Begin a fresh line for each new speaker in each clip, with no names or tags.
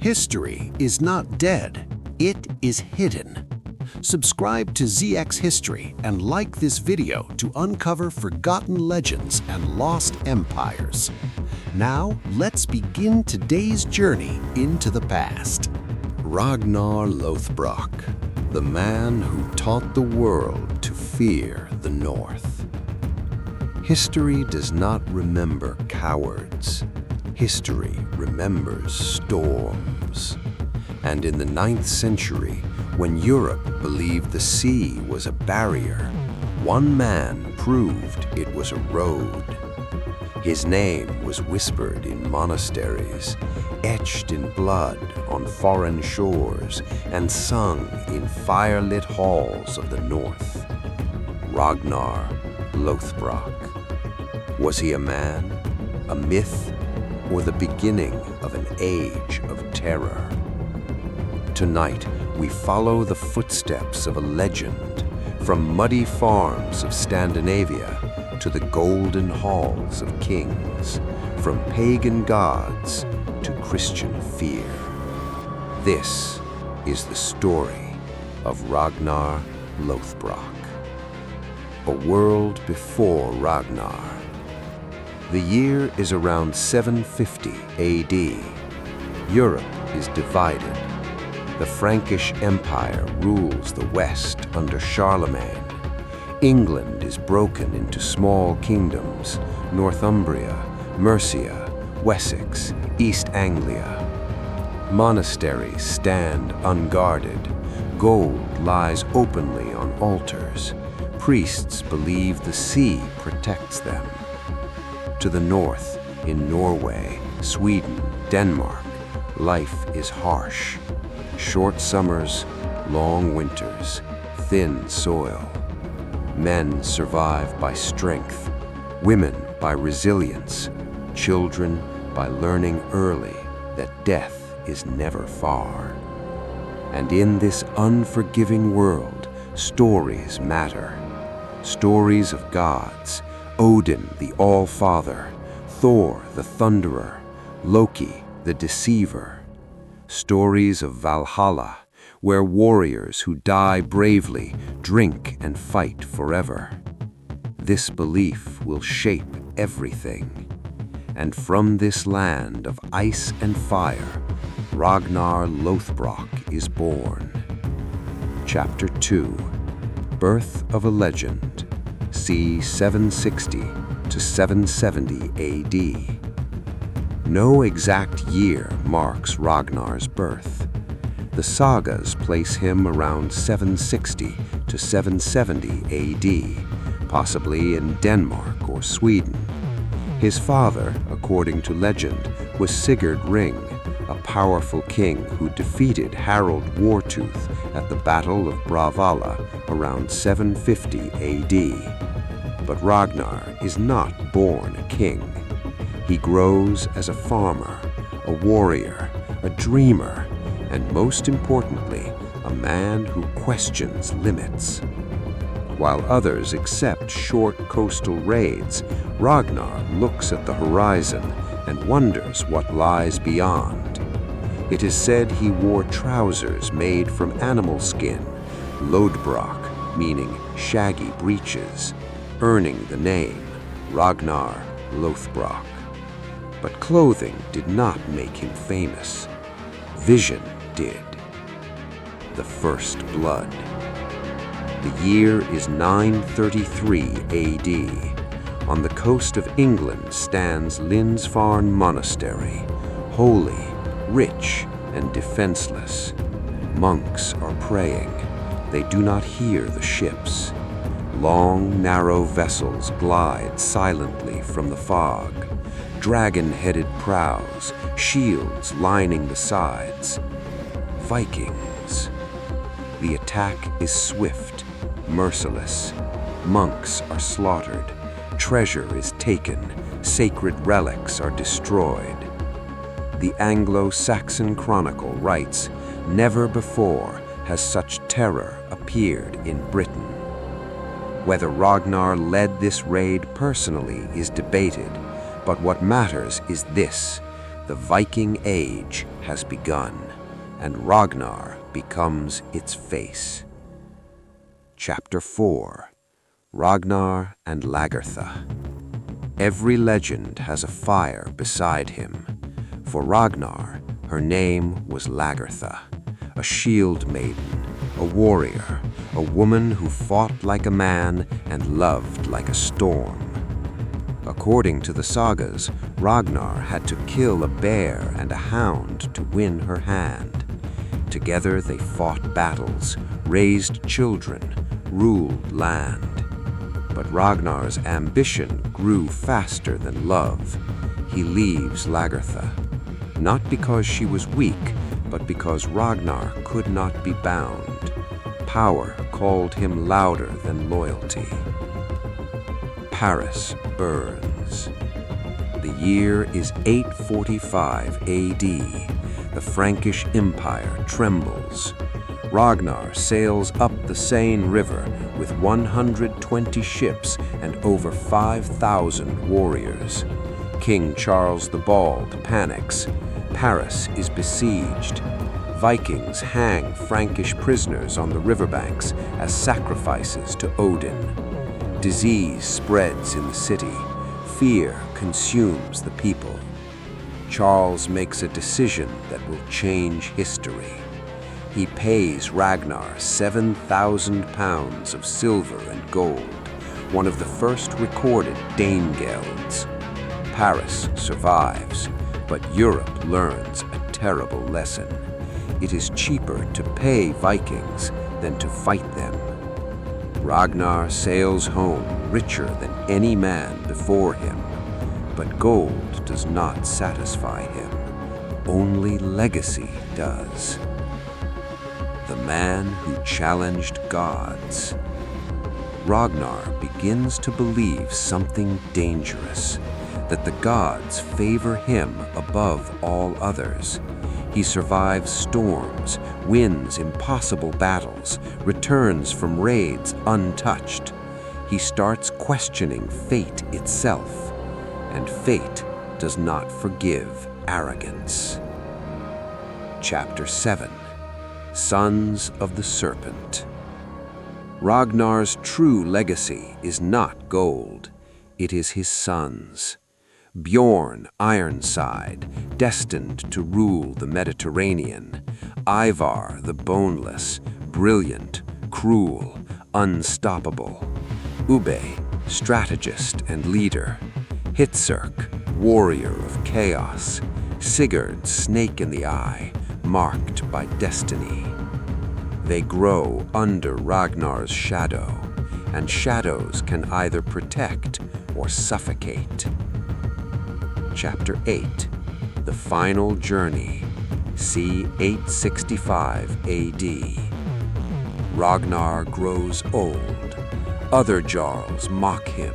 History is not dead, it is hidden. Subscribe to ZX History and like this video to uncover forgotten legends and lost empires. Now, let's begin today's journey into the past. Ragnar Lothbrok, the man who taught the world to fear the North. History does not remember cowards. History remembers storms. And in the 9th century, when Europe believed the sea was a barrier, one man proved it was a road. His name was whispered in monasteries, etched in blood on foreign shores, and sung in fire-lit halls of the North. Ragnar Lothbrok. Was he a man, a myth, or the beginning of an age of terror? Tonight, we follow the footsteps of a legend, from muddy farms of Scandinavia to the golden halls of kings, from pagan gods to Christian fear. This is the story of Ragnar Lothbrok. A world before Ragnar. The year is around 750 AD. Europe is divided. The Frankish Empire rules the West under Charlemagne. England is broken into small kingdoms: Northumbria, Mercia, Wessex, East Anglia. Monasteries stand unguarded. Gold lies openly on altars. Priests believe the sea protects them. To the north, in Norway, Sweden, Denmark, life is harsh. Short summers, long winters, thin soil. Men survive by strength, women by resilience, children by learning early that death is never far. And in this unforgiving world, stories matter. Stories of gods: Odin the All-Father, Thor the Thunderer, Loki the Deceiver. Stories of Valhalla, where warriors who die bravely drink and fight forever. This belief will shape everything. And from this land of ice and fire, Ragnar Lothbrok is born. Chapter 2. Birth of a Legend. C. 760 to 770 AD. No exact year marks Ragnar's birth. The sagas place him around 760 to 770 AD, possibly in Denmark or Sweden. His father, according to legend, was Sigurd Ring, a powerful king who defeated Harald Wartooth at the Battle of Bravalla around 750 AD. But Ragnar is not born a king. He grows as a farmer, a warrior, a dreamer, and most importantly, a man who questions limits. While others accept short coastal raids, Ragnar looks at the horizon and wonders what lies beyond. It is said he wore trousers made from animal skin, Lothbrok, meaning shaggy breeches, earning the name Ragnar Lothbrok. But clothing did not make him famous. Vision did. The first blood. The year is 933 AD. On the coast of England stands Lindisfarne Monastery, holy, rich, and defenseless. Monks are praying. They do not hear the ships. Long, narrow vessels glide silently from the fog. Dragon-headed prows, shields lining the sides. Vikings. The attack is swift, merciless. Monks are slaughtered. Treasure is taken. Sacred relics are destroyed. The Anglo-Saxon Chronicle writes, "Never before has such terror appeared in Britain." Whether Ragnar led this raid personally is debated, but what matters is this: the Viking Age
has begun, and Ragnar becomes its face. Chapter 4. Ragnar and Lagertha. Every legend has a fire beside him. For Ragnar, her name was Lagertha, a shield maiden, a warrior, a woman who fought like a man and loved like a storm. According to the sagas, Ragnar had to kill a bear and a hound to win her hand. Together they fought battles, raised children, ruled land. But Ragnar's ambition grew faster than love. He leaves Lagertha, not because she was weak, but because Ragnar could not be bound. Power called him louder than loyalty. Paris burns. The year is 845 AD. The Frankish Empire trembles. Ragnar sails up the Seine River with 120 ships and over 5,000 warriors. King Charles the Bald panics. Paris is besieged. Vikings hang Frankish prisoners on the riverbanks as sacrifices to Odin. Disease spreads in the city. Fear consumes the people. Charles makes a decision that will change history. He pays Ragnar 7,000 pounds of silver and gold, one of the first recorded Danegelds. Paris survives, but Europe learns a terrible lesson. It is cheaper to pay Vikings than to fight them. Ragnar sails home richer than any man before him, but gold does not satisfy him. Only legacy does. The man who challenged gods. Ragnar begins to believe something dangerous, that the gods favor him above all others. He survives storms, wins impossible battles, returns from raids untouched. He starts questioning fate itself, and fate does not forgive arrogance. Chapter 7. Sons of the Serpent. Ragnar's true legacy is not gold, it is his sons. Bjorn, Ironside, destined to rule the Mediterranean. Ivar, the Boneless, brilliant, cruel, unstoppable. Ubbe, strategist and leader. Hitsirk, warrior of chaos. Sigurd, snake in the eye, marked by destiny. They grow under Ragnar's shadow, and shadows can either protect or suffocate. Chapter 8. The Final Journey. c. 865 AD. Ragnar grows old. Other Jarls mock him.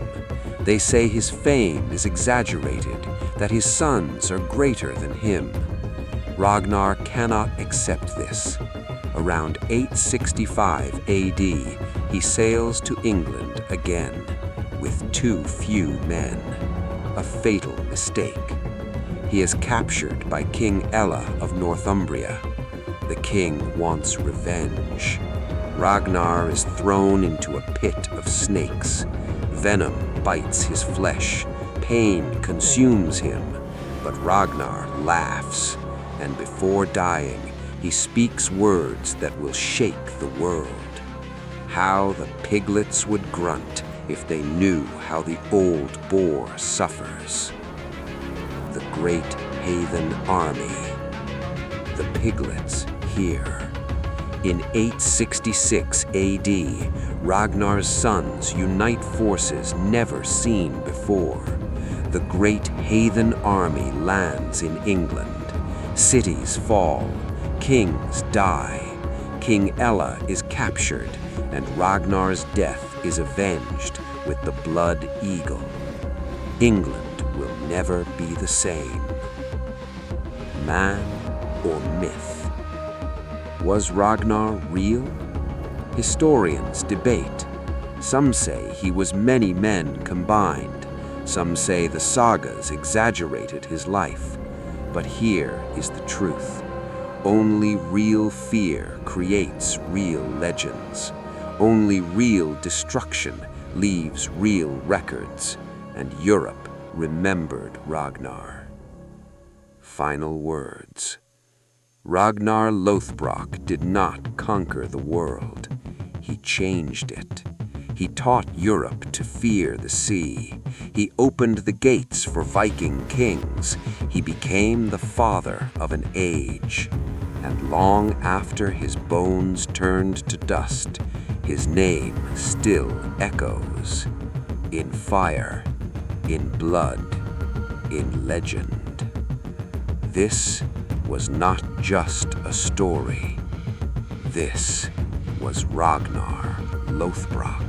They say his fame is exaggerated, that his sons are greater than him. Ragnar cannot accept this. Around 865 AD, he sails to England again, with too few men. A fatal mistake. He is captured by King Ælla of Northumbria. The king wants revenge. Ragnar is thrown into a pit of snakes. Venom bites his flesh. Pain consumes him. But Ragnar laughs, and before dying, he speaks words that will shake the world. How the piglets would grunt if they knew how the old boar suffers. The Great Heathen Army. The piglets hear. In 866 AD, Ragnar's sons unite forces never seen before. The Great Heathen Army lands in England. Cities fall. Kings die. King Ælla is captured, and Ragnar's death is avenged with the blood eagle. England will never be the same. Man or myth? Was Ragnar real? Historians debate. Some say he was many men combined. Some say the sagas exaggerated his life. But here is the truth. Only real fear creates real legends. Only real destruction leaves real records, and Europe remembered Ragnar. Final words. Ragnar Lothbrok did not conquer the world. He changed it. He taught Europe to fear the sea. He opened the gates for Viking kings. He became the father of an age. And long after his bones turned to dust, his name still echoes. In fire, in blood, in legend. This was not just a story. This was Ragnar Lothbrok.